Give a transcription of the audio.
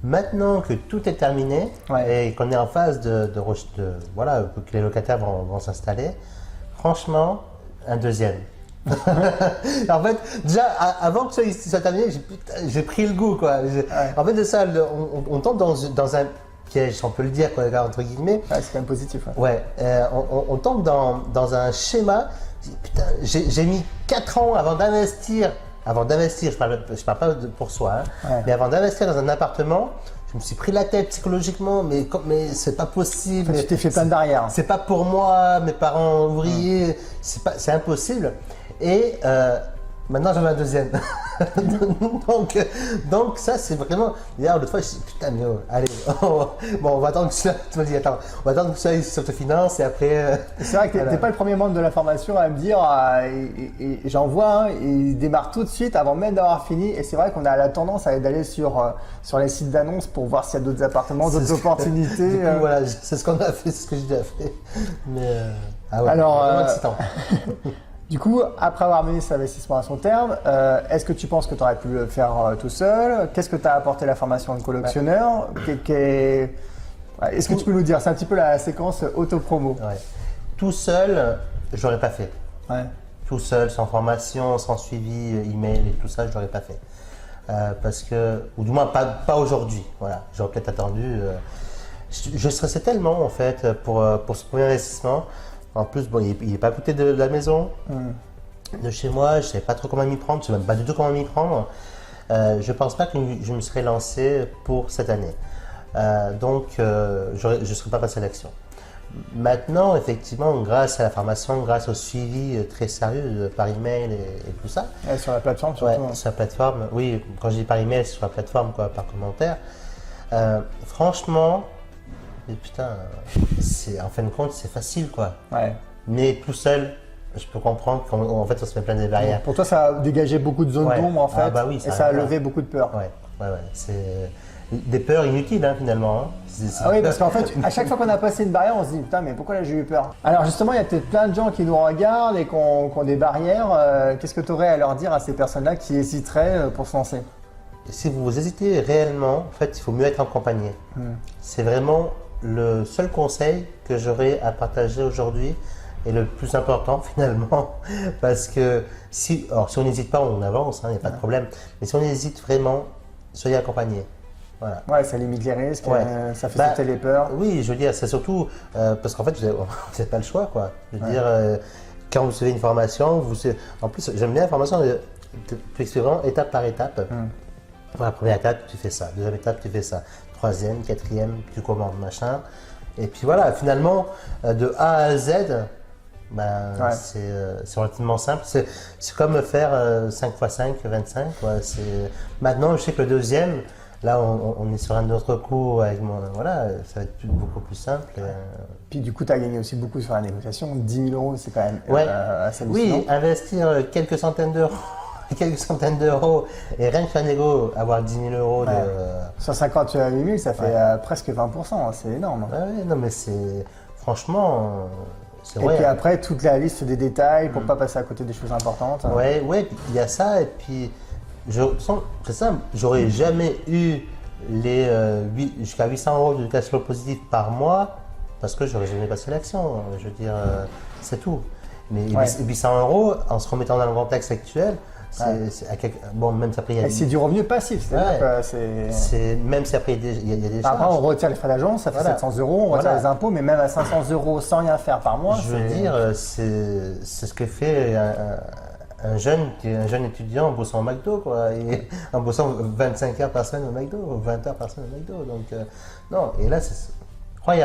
Maintenant que tout est terminé et qu'on est en phase voilà, que les locataires vont s'installer, franchement, un deuxième. En fait, déjà, avant que ça soit terminé, j'ai pris le goût, quoi. En fait, de ça, on tombe dans un piège, on peut le dire, quoi, entre guillemets. Ouais, c'est quand même positif. Ouais, on tombe dans un schéma. Putain, j'ai mis 4 ans avant d'investir, je parle pas pour soi, mais avant d'investir dans un appartement, je me suis pris la tête psychologiquement, mais c'est pas possible. En fait, tu t'es fait plein de barrières. C'est pas pour moi, mes parents ouvriers, c'est impossible. Et maintenant j'en ai un deuxième. donc ça c'est vraiment. D'ailleurs l'autre fois je me suis dit putain mais allez, on va attendre que ça. Tu m'as dit attends, on va attendre que ça se te finance et après. C'est vrai que t'es pas le premier membre de la formation à me dire, et j'en vois, il démarre tout de suite avant même d'avoir fini. Et c'est vrai qu'on a la tendance à d'aller sur les sites d'annonces pour voir s'il y a d'autres appartements, d'autres opportunités. Du coup, voilà, c'est ce qu'on a fait, c'est ce que j'ai déjà fait. Mais alors. Excitant. Du coup, après avoir mené cet investissement à son terme, est-ce que tu penses que tu aurais pu le faire tout seul? Qu'est-ce que t'a apporté la formation de collectionneur? Est-ce que tu peux nous dire? C'est un petit peu la séquence auto-promo. Ouais. Tout seul, je l'aurais pas fait. Ouais. Tout seul, sans formation, sans suivi, email et tout ça, je l'aurais pas fait. Parce que, ou du moins pas aujourd'hui. Voilà, j'aurais peut-être attendu. Je stressais tellement en fait pour ce premier investissement. En plus, bon, il n'est pas à côté de la maison, de chez moi, je ne savais pas trop comment m'y prendre, je ne sais même pas du tout comment m'y prendre. Je ne pense pas que je me serais lancé pour cette année. Donc, je ne serais pas passé à l'action. Maintenant, effectivement, grâce à la formation, grâce au suivi très sérieux par email et tout ça. Et sur la plateforme surtout. Ouais, sur la plateforme, oui, quand je dis par email, c'est sur la plateforme, quoi, par commentaire. Franchement, mais putain, en fin de compte, c'est facile, quoi. Ouais. Mais tout seul, je peux comprendre qu'en fait, on se met plein de barrières. Pour toi, ça a dégagé beaucoup de zones d'ombre, en fait. Ah, bah oui, et ça a levé beaucoup de peurs. Ouais. C'est des peurs inutiles, finalement. Oui, parce qu'en fait, à chaque fois qu'on a passé une barrière, on se dit putain, mais pourquoi là j'ai eu peur? Alors justement, il y a peut-être plein de gens qui nous regardent et qui ont des barrières. Qu'est-ce que tu aurais à leur dire à ces personnes-là qui hésiteraient pour se lancer? Si vous hésitez réellement, en fait, il faut mieux être accompagné. C'est vraiment le seul conseil que j'aurais à partager aujourd'hui est le plus important finalement, parce que si on n'hésite pas, on avance, il n'y a pas de problème. Mais si on hésite vraiment, soyez accompagné. Voilà. Ouais, ça limite les risques, ça fait sauter les peurs. Oui, je veux dire, c'est surtout parce qu'en fait, vous n'avez pas le choix, quoi. Je veux dire, quand vous suivez une formation, en plus, j'aime bien la formation, tu expliques vraiment étape par étape. La première étape, tu fais ça. Deuxième étape, tu fais ça. Troisième, quatrième, tu commandes, machin. Et puis voilà, finalement, de A à Z, c'est relativement simple. C'est comme faire 5 x 5, 25. Quoi. Maintenant, je sais que le deuxième, là, on est sur un autre cours avec voilà, ça va être beaucoup plus simple. Puis du coup, tu as gagné aussi beaucoup sur la négociation. 10 000 €, c'est quand même assez hallucinant. Oui, investir quelques centaines d'euros et rien que faire négo, avoir 10 000 € de. 158 000, ça fait presque 20%, c'est énorme. Ouais, non, mais franchement, c'est vrai. Et puis après, toute la liste des détails pour ne pas passer à côté des choses importantes. Ouais, il y a ça, et puis, c'est simple, j'aurais jamais eu jusqu'à 800 € de cash flow positif par mois parce que j'aurais jamais passé l'action. Je veux dire, c'est tout. Mais 800 € en se remettant dans le contexte actuel. Bon, même si après c'est du revenu passif, même si après il y a des charges. Après, on retire les frais d'agence, ça fait 700 €, on retire les impôts, mais même à 500 € sans rien faire par mois. Je veux dire, c'est ce que fait un jeune étudiant en bossant au McDo, quoi, et en bossant 25 heures par semaine au McDo, ou 20 heures par semaine au McDo. Donc, non, et là, c'est incroyable.